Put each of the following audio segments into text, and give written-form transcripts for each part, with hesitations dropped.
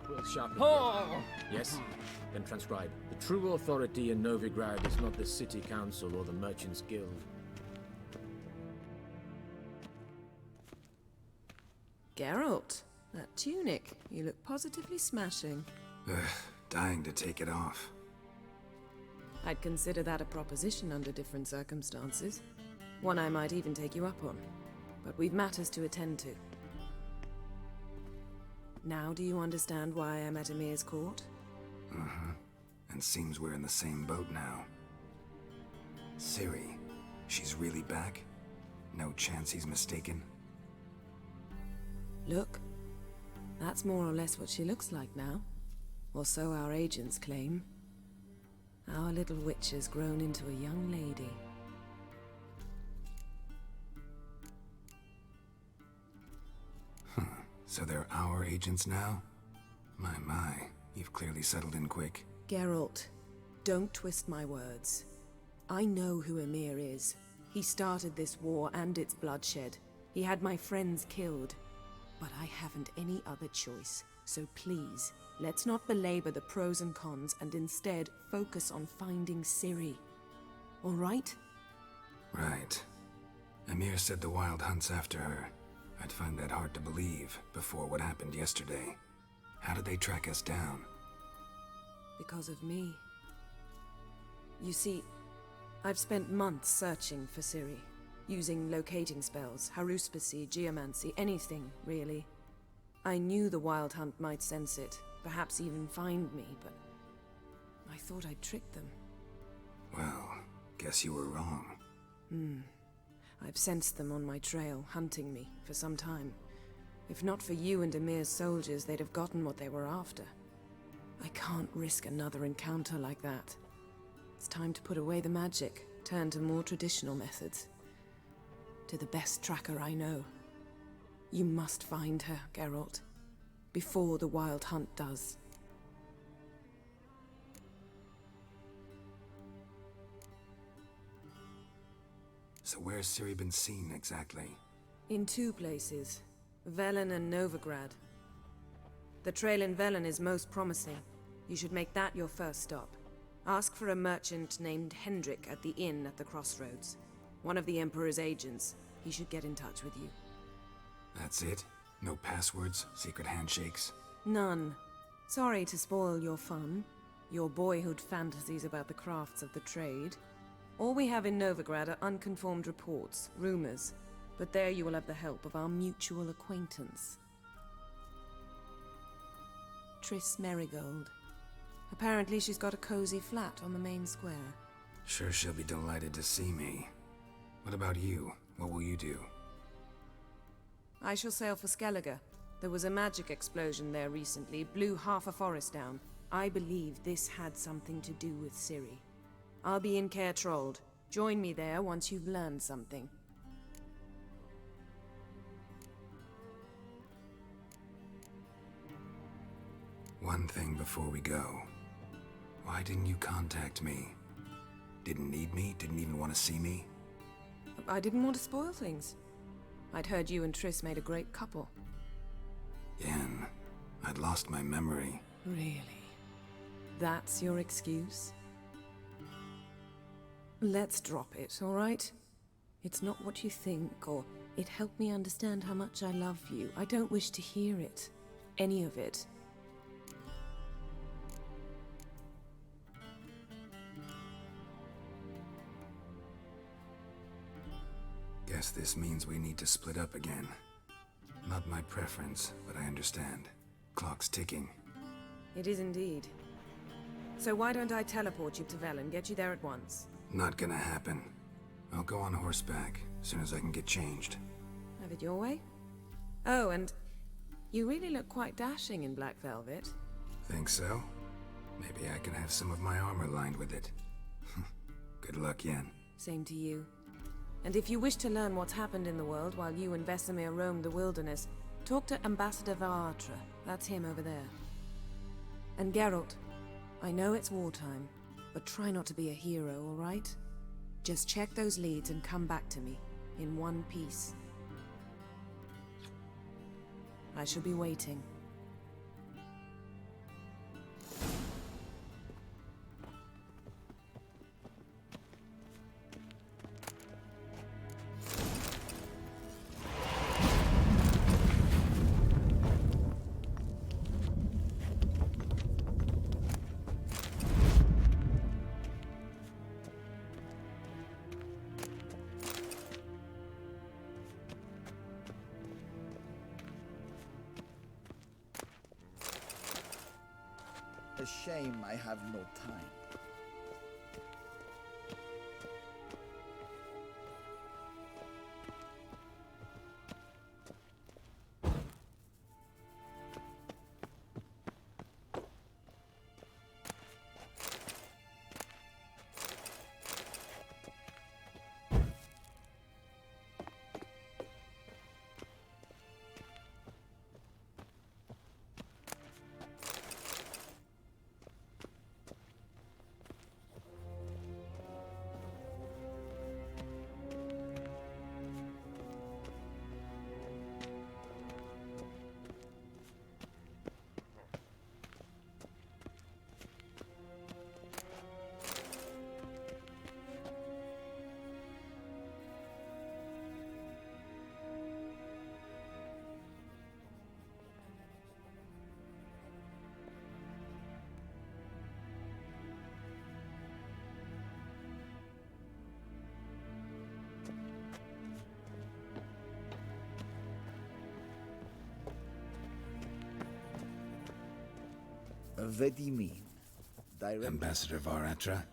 We'll sharpen the Yes? Then transcribe. The true authority in Novigrad is not the city council or the merchants' guild. Geralt, that tunic. You look positively smashing. Dying to take it off. I'd consider that a proposition under different circumstances. One I might even take you up on. But we've matters to attend to. Now do you understand why I'm at Emir's court? And seems we're in the same boat now. Ciri, she's really back? No chance he's mistaken? Look, that's more or less what she looks like now. Or so our agents claim. Our little witch has grown into a young lady. So they're our agents now? My, you've clearly settled in quick. Geralt, don't twist my words. I know who Emir is. He started this war and its bloodshed. He had my friends killed. But I haven't any other choice. So please, let's not belabor the pros and cons and instead focus on finding Ciri. All right? Right. Emir said the Wild Hunt's after her. I'd find that hard to believe before what happened yesterday. How did they track us down? Because of me. You see, I've spent months searching for Ciri. Using locating spells, haruspicy, geomancy, anything, really. I knew the Wild Hunt might sense it, perhaps even find me, but I thought I'd tricked them. Well, guess you were wrong. I've sensed them on my trail, hunting me, for some time. If not for you and Emir's soldiers, they'd have gotten what they were after. I can't risk another encounter like that. It's time to put away the magic, turn to more traditional methods. To the best tracker I know. You must find her, Geralt. Before the Wild Hunt does. So where's Ciri been seen, exactly? In two places. Velen and Novigrad. The trail in Velen is most promising. You should make that your first stop. Ask for a merchant named Hendrik at the inn at the crossroads. One of the Emperor's agents. He should get in touch with you. That's it? No passwords, secret handshakes? None. Sorry to spoil your fun. Your boyhood fantasies about the crafts of the trade. All we have in Novigrad are unconformed reports, rumors. But there you will have the help of our mutual acquaintance. Triss Merigold. Apparently she's got a cozy flat on the main square. Sure she'll be delighted to see me. What about you? What will you do? I shall sail for Skellige. There was a magic explosion there recently, blew half a forest down. I believe this had something to do with Ciri. I'll be in Caer Trold. Join me there once you've learned something. One thing before we go. Why didn't you contact me? Didn't need me? Didn't even want to see me? I didn't want to spoil things. I'd heard you and Triss made a great couple. Yen, I'd lost my memory. Really? That's your excuse? Let's drop it, all right? It's not what you think, or it helped me understand how much I love you. I don't wish to hear it. Any of it. Guess this means we need to split up again. Not my preference, but I understand. Clock's ticking. It is indeed. So why don't I teleport you to Velen and get you there at once? Not gonna happen. I'll go on horseback, as soon as I can get changed. Have it your way? Oh, and you really look quite dashing in black velvet. Think so? Maybe I can have some of my armor lined with it. Good luck, Yen. Same to you. And if you wish to learn what's happened in the world while you and Vesemir roamed the wilderness, talk to Ambassador Varatra. That's him over there. And Geralt, I know it's wartime, but try not to be a hero, all right? Just check those leads and come back to me, in one piece. I shall be waiting. A shame I have no time. What do you mean? Ambassador Varatra?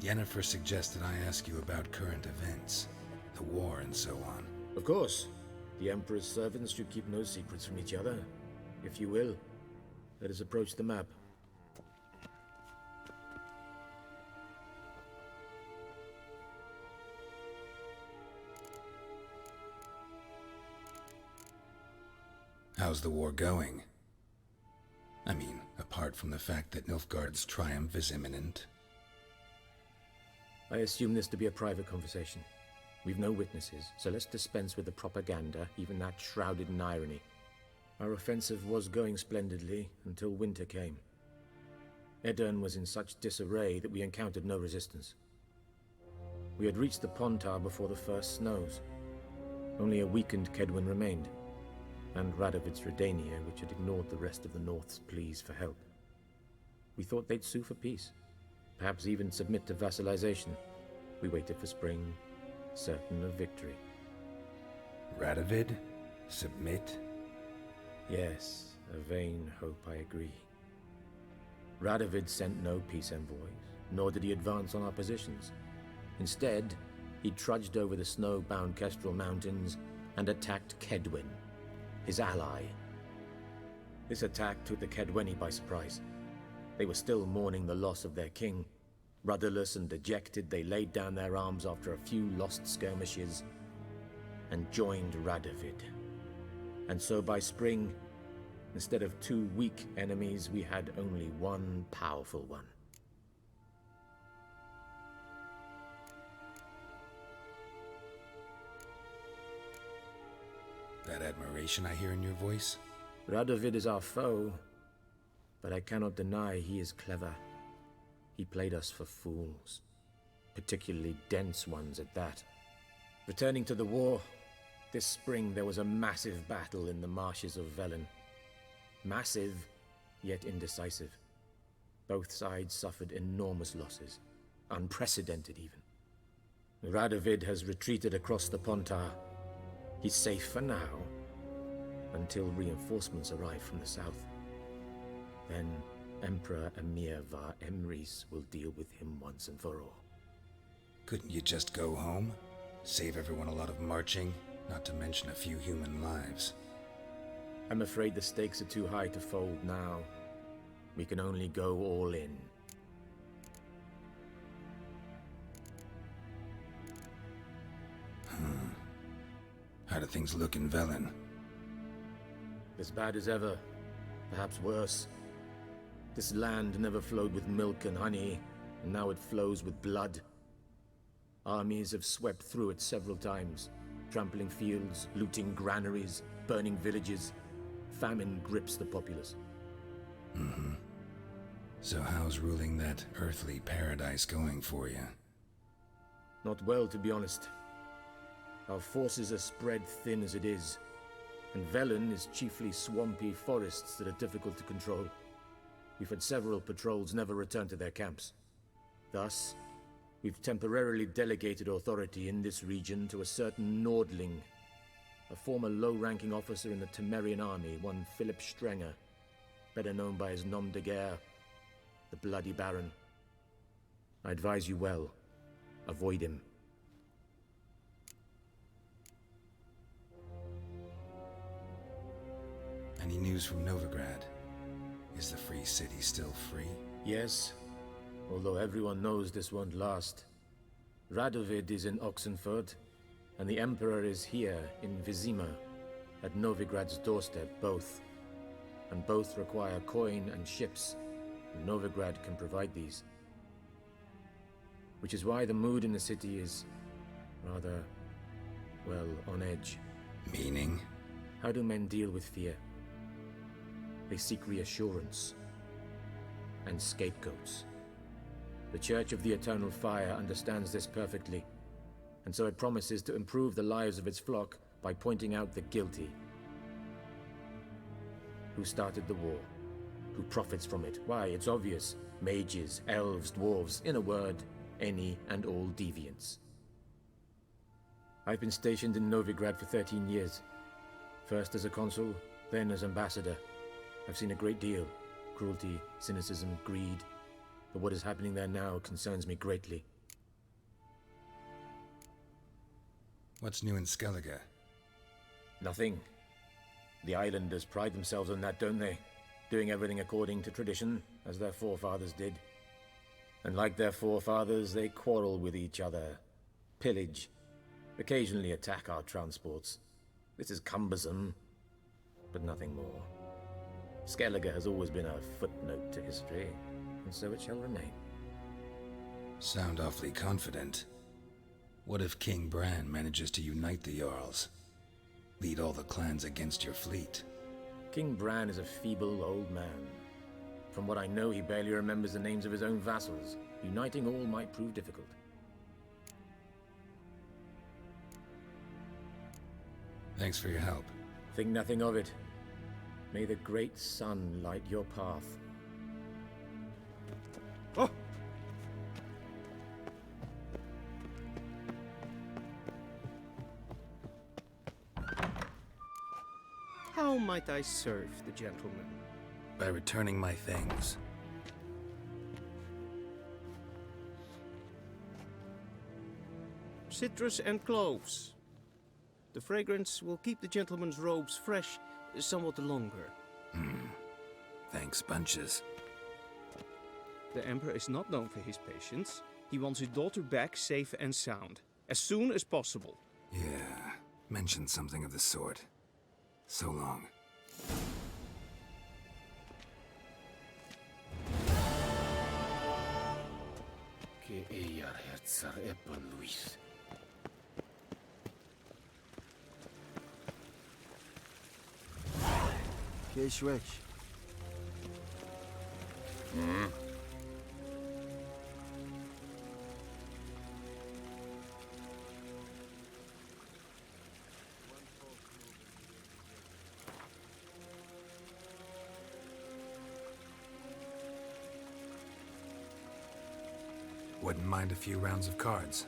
Yennefer suggested I ask you about current events, the war and so on. Of course. The Emperor's servants should keep no secrets from each other. If you will, let us approach the map. How's the war going? I mean, apart from the fact that Nilfgaard's triumph is imminent. I assume this to be a private conversation. We've no witnesses, so let's dispense with the propaganda, even that shrouded in irony. Our offensive was going splendidly until winter came. Edirn was in such disarray that we encountered no resistance. We had reached the Pontar before the first snows. Only a weakened Kedwin remained, and Radovid's Redania, which had ignored the rest of the North's pleas for help. We thought they'd sue for peace, perhaps even submit to vassalization. We waited for spring, certain of victory. Radovid? Submit? Yes, a vain hope, I agree. Radovid sent no peace envoys, nor did he advance on our positions. Instead, he trudged over the snow-bound Kestrel Mountains and attacked Kedwen, his ally. This attack took the Kedweni by surprise. They were still mourning the loss of their king. Rudderless and dejected, they laid down their arms after a few lost skirmishes and joined Radovid. And so by spring, instead of two weak enemies, we had only one powerful one. That admiration I hear in your voice? Radovid is our foe, but I cannot deny he is clever. He played us for fools, particularly dense ones at that. Returning to the war, this spring there was a massive battle in the marshes of Velen. Massive, yet indecisive. Both sides suffered enormous losses, unprecedented even. Radovid has retreated across the Pontar. He's safe for now, until reinforcements arrive from the south. Then Emperor Emir Var Emrys will deal with him once and for all. Couldn't you just go home? Save everyone a lot of marching, not to mention a few human lives. I'm afraid the stakes are too high to fold now. We can only go all in. How do things look in Velen? As bad as ever, perhaps worse. This land never flowed with milk and honey, and now it flows with blood. Armies have swept through it several times, trampling fields, looting granaries, burning villages. Famine grips the populace. So how's ruling that earthly paradise going for you? Not well, to be honest. Our forces are spread thin as it is, and Velen is chiefly swampy forests that are difficult to control. We've had several patrols never return to their camps. Thus, we've temporarily delegated authority in this region to a certain Nordling, a former low-ranking officer in the Temerian army, one Philip Strenger, better known by his nom de guerre, the Bloody Baron. I advise you well. Avoid him. Any news from Novigrad? Is the free city still free? Yes, although everyone knows this won't last. Radovid is in Oxenford, and the Emperor is here in Vizima, at Novigrad's doorstep, both. And both require coin and ships, and Novigrad can provide these. Which is why the mood in the city is rather, well, on edge. Meaning? How do men deal with fear? They seek reassurance and scapegoats. The Church of the Eternal Fire understands this perfectly, and so it promises to improve the lives of its flock by pointing out the guilty. Who started the war? Who profits from it? Why, it's obvious. Mages, elves, dwarves, in a word, any and all deviants. I've been stationed in Novigrad for 13 years. First as a consul, then as ambassador. I've seen a great deal. Cruelty, cynicism, greed. But what is happening there now concerns me greatly. What's new in Skellige? Nothing. The islanders pride themselves on that, don't they? Doing everything according to tradition, as their forefathers did. And like their forefathers, they quarrel with each other, pillage, occasionally attack our transports. This is cumbersome, but nothing more. Skellige has always been a footnote to history, and so it shall remain. Sound awfully confident. What if King Bran manages to unite the Jarls? Lead all the clans against your fleet? King Bran is a feeble old man. From what I know, he barely remembers the names of his own vassals. Uniting all might prove difficult. Thanks for your help. Think nothing of it. May the great sun light your path. Oh! How might I serve the gentleman? By returning my things. Citrus and cloves. The fragrance will keep the gentleman's robes fresh somewhat longer. Thanks, bunches. The Emperor is not known for his patience. He wants his daughter back safe and sound, as soon as possible. Yeah, mentioned something of the sort. So long. Keeshwech. Wouldn't mind a few rounds of cards.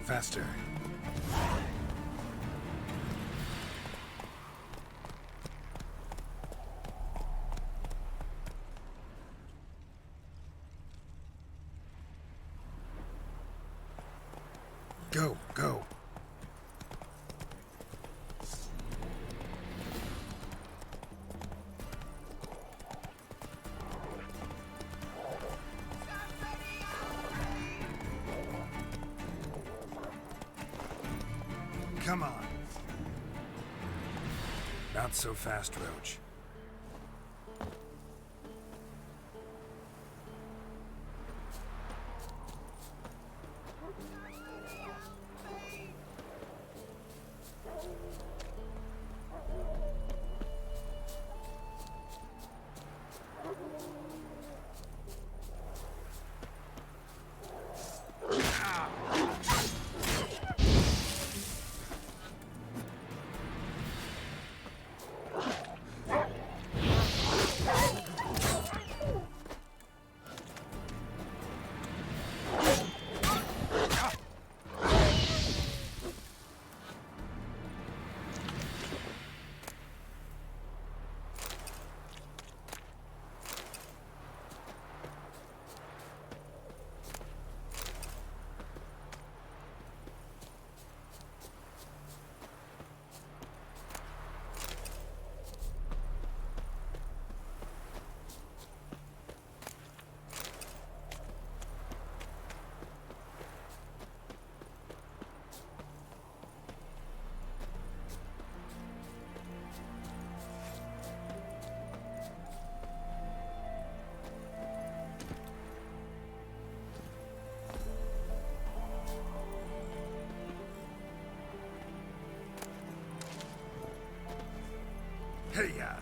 Faster. Go, go. Come on. Not so fast, Roach. Hey-ya!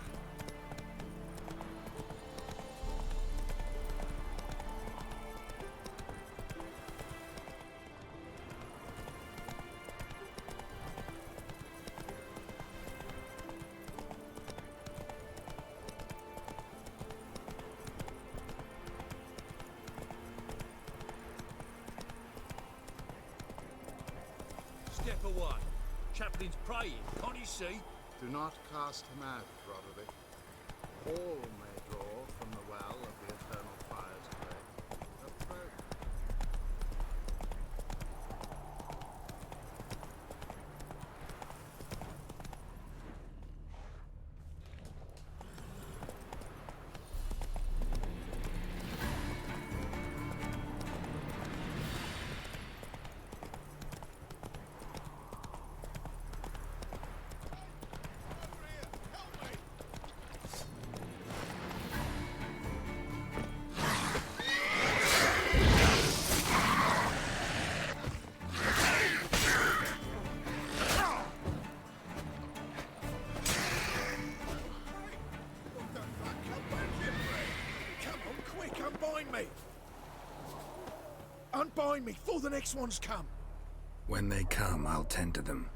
Step away. Chaplain's praying, can't you see? Do not cast him out, Roderick. All may draw from the well of the eternal fire's grave. Approach. Unbind me before the next ones come. When they come, I'll tend to them.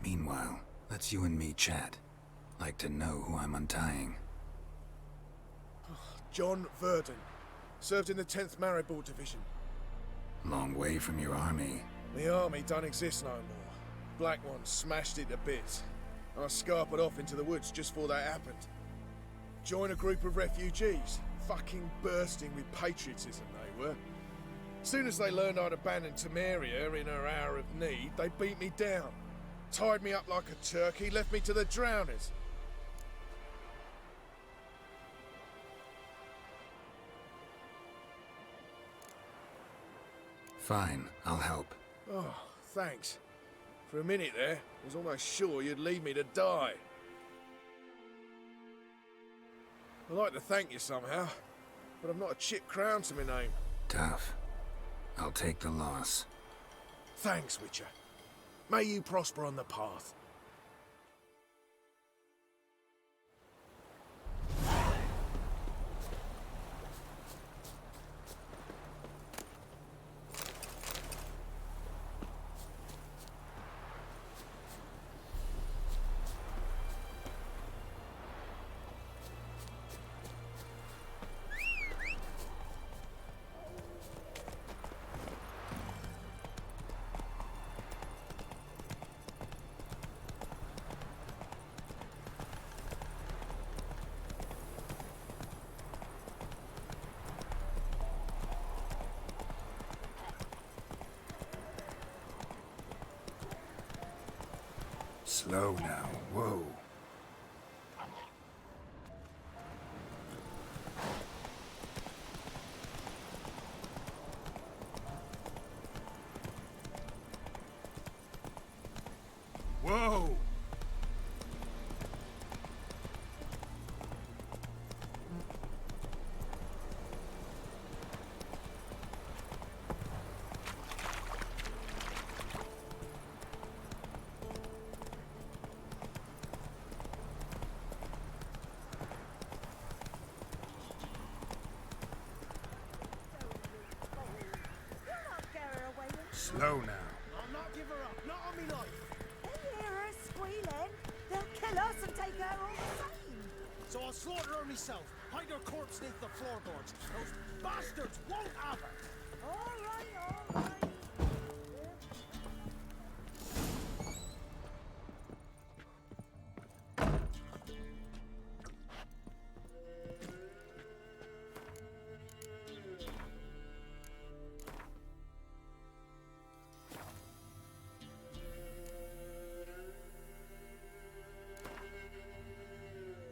Meanwhile, let's you and me chat. Like to know who I'm untying. John Verdon. Served in the 10th Maribor Division. Long way from your army. The army don't exist no more. Black Ones smashed it to bits. I scarpered off into the woods just before that happened. Joined a group of refugees. Fucking bursting with patriotism they were. Soon as they learned I'd abandoned Temeria in her hour of need, they beat me down. Tied me up like a turkey, left me to the drowners. Fine, I'll help. Oh, thanks. For a minute there, I was almost sure you'd leave me to die. I'd like to thank you somehow, but I've not a chip crown to my name. Tough. I'll take the loss. Thanks, Witcher. May you prosper on the path. Slow now. Whoa. Whoa! Slow now. I'll not give her up, not on me life. They hear her squealing. They'll kill us and take her all the same. So I'll slaughter her myself, hide her corpse beneath the floorboards. Those bastards won't have her.